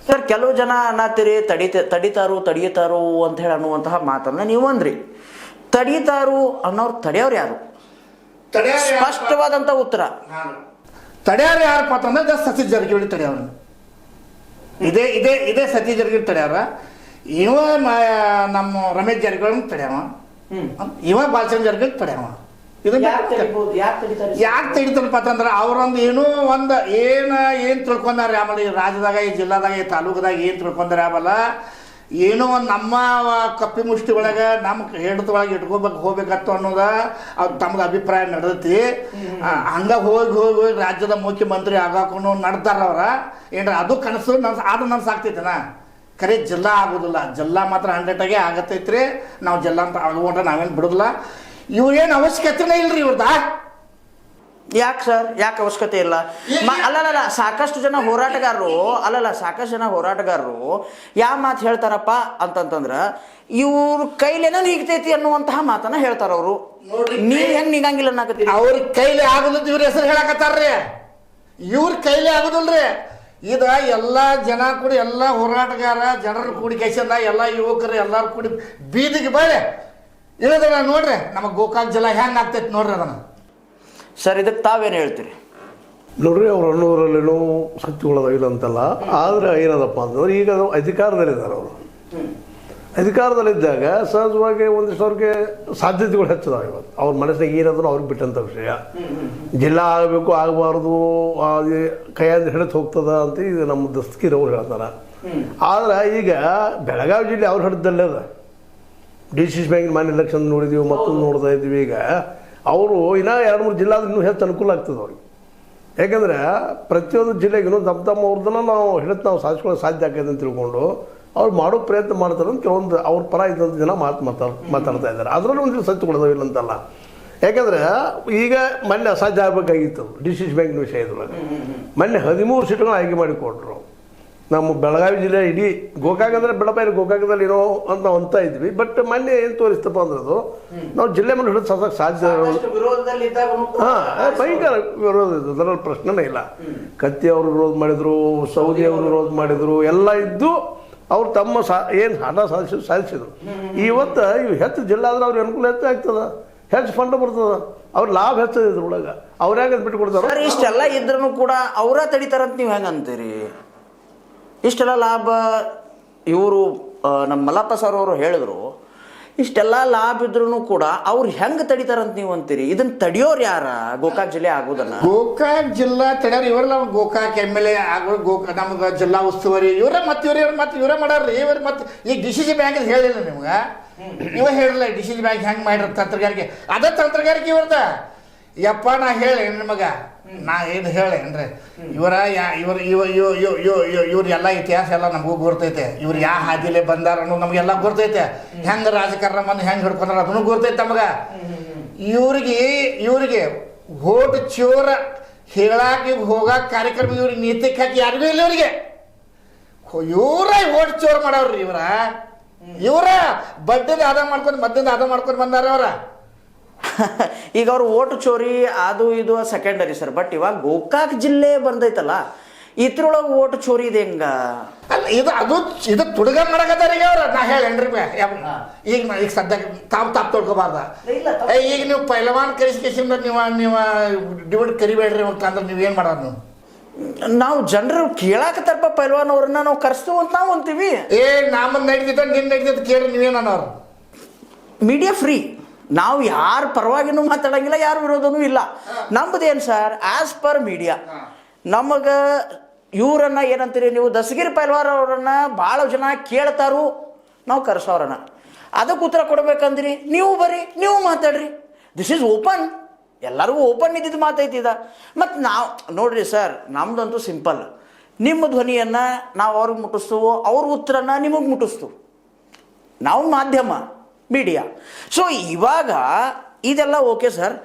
Sir ಕೆಲವು ಜನ ಅನ್ನತ್ತೀರಿ ತಡೀತಾರು ಅಂತ ಹೇಳಿ ಅನ್ನುವಂತಹ ಮಾತನ್ನ ನೀವು ಅಂದ್ರಿ. ತಡೀತಾರು ಅನ್ನೋರು ತಡೆಯೋರು ಯಾರು? ಸ್ಪಷ್ಟವಾದಂತ ಉತ್ತರ. ತಡೆಯಾರ ಯಾರಪ್ಪ ಅಂತಂದ್ರೆ ಸತೀಶ್ ಜಾರಕಿಹೊಳಿ ತಡೆಯವ್ರ. ಇದೇ ಸತೀಶ್ ಜಾರಕಿಹೊಳಿ ತಡೆಯವ್ರ. ಇವ ನಮ್ಮ ರಮೇಶ್ ಜಾರಕಿಹೊಳಿ ತಡೆಯವ, ಇವ ಬಾಲಚಂದ್ರ ಜಾರಕಿಹೊಳಿ ತಡೆಯವ. ಯಾಕೆ ತೆಗಿತಾರಪ್ಪ ಅಂತಂದ್ರೆ ಅವ್ರೊಂದು ಏನು ತಿಳ್ಕೊಂಡಾರೆ ಆಮೇಲೆ ಈ ರಾಜ್ಯದಾಗ, ಈ ಜಿಲ್ಲಾದಾಗ, ಈ ತಾಲೂಕದಾಗ ಏನು ತಿಳ್ಕೊಂಡಾರೆ ಆಮೇಲೆ ಏನೋ ಒಂದು ನಮ್ಮ ಕಪ್ಪಿ ಮುಷ್ಟಿ ಒಳಗೆ ನಮ್ಮ ಹೆಡ್ತೊಳಗೆ ಹೋಗ್ಬೇಕತ್ತು ಅನ್ನೋದ ಅವ್ರು ತಮ್ಗೆ ಅಭಿಪ್ರಾಯ ನಡೆದೈತಿ. ಹಂಗೆ ಹೋಗಿ ರಾಜ್ಯದ ಮುಖ್ಯಮಂತ್ರಿ ಆಗಾಕೊಂಡು ನಡ್ದಾರ ಅವ್ರ. ಏನ್ರ ಅದು ಕನಸು ಅದು ಸಾಕ್ತೈತನ. ಖರೆ ಜಿಲ್ಲಾ ಆಗೋದಿಲ್ಲ. ಜಿಲ್ಲಾ ಮಾತ್ರ 100% ಆಗತ್ತೈತ್ರಿ. ನಾವು ಜಿಲ್ಲಾ ಅಂತ ಆಗುವಂಟ ನಾವೇನು ಬಿಡೋದಿಲ್ಲ. ಇವ್ರೇನು ಅವಶ್ಯಕತೆನೇ ಇಲ್ರಿ ಇವ್ರದ. ಯಾಕೆ ಸರ್, ಯಾಕೆ ಅವಶ್ಯಕತೆ ಇಲ್ಲ? ಅಲ್ಲಲ್ಲ ಸಾಕಷ್ಟು ಜನ ಹೋರಾಟಗಾರರು ಯಾವ ಮಾತು ಹೇಳ್ತಾರಪ್ಪ ಅಂತಂತಂದ್ರ ಇವ್ರ ಕೈಲೇನೋ ನೀಗ್ತೈತಿ ಅನ್ನುವಂತಹ ಮಾತನ್ನ ಹೇಳ್ತಾರ ಅವರು. ನೀವ್ ಹೆಂಗ್ ನೀಗಂಗಿಲ್ಲ ಅನ್ನಕತ್ತೀರಿ? ಅವ್ರ ಕೈಲಿ ಆಗುದಿಲ್ಲ ಇವ್ರ ಹೆಸರು ಹೇಳಕತ್ತಾರ್ರಿ. ಇವ್ರ ಕೈಲಿ ಆಗುದಿಲ್ರಿ. ಇದ ಎಲ್ಲ ಜನ ಕೂಡಿ, ಎಲ್ಲ ಹೋರಾಟಗಾರ ಜನರು ಕೂಡಿ ಕೈಸಿಂದ ಎಲ್ಲ ಯುವಕರು ಎಲ್ಲಾರು ಕೂಡಿ ಬೀದಿಗೆ ಬಾಳೆ ಇಳಿದ್ರ ನೋಡ್ರಿ ನಮ್ಮ ಗೋಕಾಕ್ ಜಿಲ್ಲಾ ಹೆಂಗ್ ಆಗ್ತೈತಿ ನೋಡ್ರಿ ಅದನ್ನ. ಸರ್ ಇದಕ್ಕೆ ತಾವೇನು ಹೇಳ್ತೀರಿ? ನೋಡ್ರಿ ಅವ್ರು ಅನ್ನೋದ್ರಲ್ಲೇನೋ ಶಕ್ತಿಗಳದಾಗಿಲ್ಲ ಅಂತಲ್ಲ. ಆದರೆ ಏನದಪ್ಪ ಅಂತಂದ್ರೆ ಈಗ ಅಧಿಕಾರದಲ್ಲಿದ್ದಾರೆ ಅವರು. ಅಧಿಕಾರದಲ್ಲಿದ್ದಾಗ ಸಹಜವಾಗಿ ಒಂದಿಷ್ಟು ಅವ್ರಿಗೆ ಸಾಧ್ಯತೆಗಳು ಹೆಚ್ಚಿದಾವೆ. ಇವತ್ತು ಅವ್ರ ಮನಸ್ಸಿಗೆ ಏನಾದರೂ ಅವ್ರಿಗೆ ಬಿಟ್ಟಂಥ ವಿಷಯ. ಜಿಲ್ಲಾ ಆಗಬೇಕು ಆಗಬಾರ್ದು, ಕೈಯಿಂದ ಹಿಡಿದು ಹೋಗ್ತದ ಅಂತ ಈಗ ನಮ್ಮ ದಸ್ತಗೀರ್ ಅವ್ರು ಹೇಳ್ತಾರೆ. ಆದ್ರೆ ಈಗ ಬೆಳಗಾವಿ ಜಿಲ್ಲೆ ಅವ್ರ ಹಿಡಿದಲ್ಲೇ ಅದ. DCC ಬ್ಯಾಂಕಿನ ಮಾನ್ಯ ಎಲೆಕ್ಷನ್ ನೋಡಿದ್ದೀವಿ, ಮತ್ತೊಂದು ನೋಡ್ತಾ ಇದ್ದೀವಿ. ಈಗ ಅವರು ಇನ್ನೂ 2-3 ಜಿಲ್ಲೆ ಇನ್ನೂ ಹೆಚ್ಚು ಅನುಕೂಲ ಆಗ್ತದೆ ಅವ್ರಿಗೆ. ಯಾಕಂದರೆ ಪ್ರತಿಯೊಂದು ಜಿಲ್ಲೆಗೂ ತಮ್ಮ ಅವ್ರದನ್ನ ನಾವು ನಾವು ಸಾಧಿಸ್ಕೊಳ್ಳೋ ಸಾಧ್ಯ ಆಗ್ತದೆ ಅಂತ ತಿಳ್ಕೊಂಡು ಅವ್ರು ಮಾಡೋ ಪ್ರಯತ್ನ ಮಾಡ್ತಾರೆ ಅಂತ ಕೆಲವೊಂದು ಅವ್ರ ಪರ ಇದ್ದಂಥ ಜನ ಮಾತಾಡ್ತಾ ಇದ್ದಾರೆ. ಅದರಲ್ಲೂ ಒಂದು ಸತ್ಯ ಕೊಡೋದಿಲ್ಲ ಅಂತಲ್ಲ. ಯಾಕಂದರೆ ಈಗ ಮೊನ್ನೆ ಅಸಾಧ್ಯ ಆಗಬೇಕಾಗಿತ್ತು DCC ಬ್ಯಾಂಕಿನ ವಿಷಯದೊಳಗೆ. ಮೊನ್ನೆ 13 ಸೀಟುಗಳನ್ನ ಆಯ್ಕೆ ಮಾಡಿಕೊಟ್ರು. ನಮ್ಮ ಬೆಳಗಾವಿ ಜಿಲ್ಲೆ ಇಡೀ ಗೋಕಾಕ್ ಅಂದರೆ ಬೆಳಬಾಯಿ ಗೋಕಾಕದಲ್ಲಿ ಏನೋ ಅಂತ ನಾವು ಅಂತ ಇದ್ವಿ. ಬಟ್ ಮೊನ್ನೆ ಏನು ತೋರಿಸ್ತಪ್ಪ ಅಂದ್ರೆ ಅದು ನಾವು ಜಿಲ್ಲೆ ಮೇಲೆ ಹಿಡಿದು ಸದಕ್ಕೆ ಸಾಧ್ಯ. ಭಯಂಕರ ವಿರೋಧ ಇದ್ದು ಅದರಲ್ಲಿ ಪ್ರಶ್ನೆನೇ ಇಲ್ಲ. ಕತ್ತಿ ಅವರು ವಿರೋಧ ಮಾಡಿದ್ರು, ಸೌದಿ ಅವರು ವಿರೋಧ ಮಾಡಿದ್ರು, ಎಲ್ಲ ಇದ್ದು ಅವ್ರು ತಮ್ಮ ಏನು ಹಠ ಸಾಧಿಸಿದ್ರು. ಇವತ್ತು ಇವು ಹೆಚ್ಚು ಜಿಲ್ಲಾ ಆದ್ರೆ ಅವ್ರಿಗೆ ಅನುಕೂಲ ಹೆಚ್ಚಾಗ್ತದ, ಹೆಚ್ಚು ಫಂಡ್ ಬರ್ತದ, ಅವ್ರ ಲಾಭ ಹೆಚ್ಚದ ಇದ್ರೊಳಗೆ. ಅವ್ರು ಯಾಕೆ ಬಿಟ್ಟು ಕೊಡ್ತಾರೆ? ಇಷ್ಟೆಲ್ಲ ಇದ್ರೂ ಕೂಡ ಅವರ ತಡಿತಾರಂತ ನೀವು ಹೆಂಗೆ ಅಂತೀರಿ? ಇಷ್ಟೆಲ್ಲ ಲಾಭ ಇವರು ನಮ್ಮ ಮಲ್ಲಪ್ಪ ಸರ್ ಅವರು ಹೇಳಿದ್ರು. ಇಷ್ಟೆಲ್ಲ ಲಾಭ ಇದ್ರೂ ಕೂಡ ಅವ್ರು ಹೆಂಗೆ ತಡಿತಾರಂತ ನೀವು ಅಂತೀರಿ? ಇದನ್ನ ತಡಿಯೋರು ಯಾರ? ಗೋಕಾಕ್ ಜಿಲ್ಲೆ ಆಗೋದನ್ನ ಗೋಕಾಕ್ ಜಿಲ್ಲಾ ತಡೆಯೋರು ಇವರೆಲ್ಲ. ಗೋಕಾಕ್ MLA ಆಗೋ ನಮ್ಗೆ ಜಿಲ್ಲಾ ಉಸ್ತುವಾರಿ ಇವರೇ. ಮತ್ತೆ ಇವರೇ ಮಾಡಾರ್ರಿ. ಇವ್ರು ಮತ್ತೆ ಈಗ DCC ಬ್ಯಾಂಕ್ ಹೇಳಿಲ್ಲ ನಿಮ್ಗೆ, ಇವ ಹೇಳಿಲ್ಲ DCC ಬ್ಯಾಂಕ್ ಹೆಂಗೆ ಮಾಡಿರ ತಂತ್ರಗಾರಿಕೆ. ಅದೇ ತಂತ್ರಗಾರಿಕೆ ಇವ್ರದ. ಯಪ್ಪ ನಾ ಹೇಳಿ ನಿಮಗೆ, ನಾ ಏನು ಹೇಳೇನ್ರಿ, ಇವ್ರ ಎಲ್ಲ ಇತಿಹಾಸ ಎಲ್ಲ ನಮಗೂ ಗೊತ್ತೈತೆ. ಇವ್ರು ಯಾವ ಹಾದಿಲೇ ಬಂದಾರ ಅನ್ನೋದು ನಮಗೆಲ್ಲ ಗೊತ್ತೈತೆ. ಹೆಂಗೆ ರಾಜಕಾರಣ ಬಂದು ಹೆಂಗೆ ಹಿಡ್ಕೊಂಡ್ರ ಅದನ್ನು ಗೊತ್ತೈತೆ ನಮಗೆ. ಇವ್ರಿಗೆ ವೋಟ್ ಚೋರ ಹೇಳಾಕ ಹೋಗಾಕ ಕಾರ್ಯಕ್ರಮ ಇವ್ರಿಗೆ ನೀತಿಗೆ ಹಾಕಿ ಯಾರಿಗೂ ಇಲ್ಲ. ಇವ್ರಿಗೆ ಇವರ ವೋಟ್ ಚೋರ್ ಮಾಡವ್ರಿ. ಇವರ ಬಡ್ಡಿದ ಆದ ಮಾಡ್ಕೊಂಡು ಮದ್ದಿಂದ ಆದ ಮಾಡ್ಕೊಂಡು ಬಂದಾರ ಅವ್ರ. ಈಗ ಅವ್ರು ಓಟು ಚೋರಿ ಅದು ಇದು ಸೆಕೆಂಡರಿ ಸರ್. ಬಟ್ ಇವಾಗ ಗೋಕಾಕ್ ಜಿಲ್ಲೆ ಬಂದೈತಲ್ಲ, ಇದ್ರೊಳಗೆ ಓಟು ಚೋರಿ ಇದೆ ಹೆಂಗ? ಅಲ್ಲ ಇದು ತುಡುಗ ಮಾಡಕತ್ತಾರ ಈಗ ಅವ್ರ. ನಾ ಹೇಳೇನ್ರಿ ಈಗ ಸದ್ಯಕ್ಕೆ ತಾವು ತೊಳ್ಕೊಬಾರ್ದ. ಈಗ ನೀವು ಪೈಲವಾನ್ ಕರಿಸ್ಕೇಸಿಂದ ನೀವು ಡಿವೈಡ್ ಕರಿಬೇಡ್ರಿ ಅಂತಂದ್ರೆ ನೀವೇನು ಮಾಡೋದು? ನಾವು ಜನರು ಕೇಳಾಕತ್ತಾರಪ್ಪ ಪೈಲ್ವಾನ್ ಅವ್ರನ್ನ ನಾವು ಕರೆಸ್ತೀವಿ ಅಂತ ನಾವು ಅಂತೀವಿ. ನಮ್ಮನ್ನು ನಡೀತಿದ್ದ ನಿನ್ನ ನಡೀತಿದ್ದು ಕೇಳಿ ನೀವೇನು ಅನ್ನೋರು. Media free. ನಾವು ಯಾರ ಪರವಾಗಿನೂ ಮಾತಾಡಂಗಿಲ್ಲ, ಯಾರ ವಿರೋಧನೂ ಇಲ್ಲ. ನಮ್ಮದೇನು ಸರ್, ಆಸ್ ಪರ್ ಮೀಡಿಯಾ ನಮಗೆ ಇವರನ್ನ ಏನಂತೀರಿ ನೀವು, ದಸಗಿರಿ ಪೈಲ್ವಾರ್ ಅವರನ್ನ ಭಾಳ ಜನ ಕೇಳ್ತಾರು, ನಾವು ಕರೆಸೋರನ್ನ. ಅದಕ್ಕೆ ಉತ್ತರ ಕೊಡ್ಬೇಕಂದ್ರಿ ನೀವು ಬರ್ರಿ, ನೀವು ಮಾತಾಡ್ರಿ. This is open. ಎಲ್ಲರಿಗೂ ಓಪನ್ ಇದ್ದಿದ್ದು ಮಾತೈತಿದ. ಮತ್ತು ನಾವು ನೋಡ್ರಿ ಸರ್, ನಮ್ದಂತೂ ಸಿಂಪಲ್. ನಿಮ್ಮ ಧ್ವನಿಯನ್ನು ನಾವು ಅವ್ರಿಗೆ ಮುಟ್ಟಿಸ್ತೀವೋ, ಅವ್ರ ಉತ್ತರನ ನಿಮಗೆ ಮುಟ್ಟಿಸ್ತು. ನಾವು ಮಾಧ್ಯಮ, ಮೀಡಿಯಾ. ಸೊ ಇವಾಗ ಇದೆಲ್ಲ ಓಕೆ ಸರ್.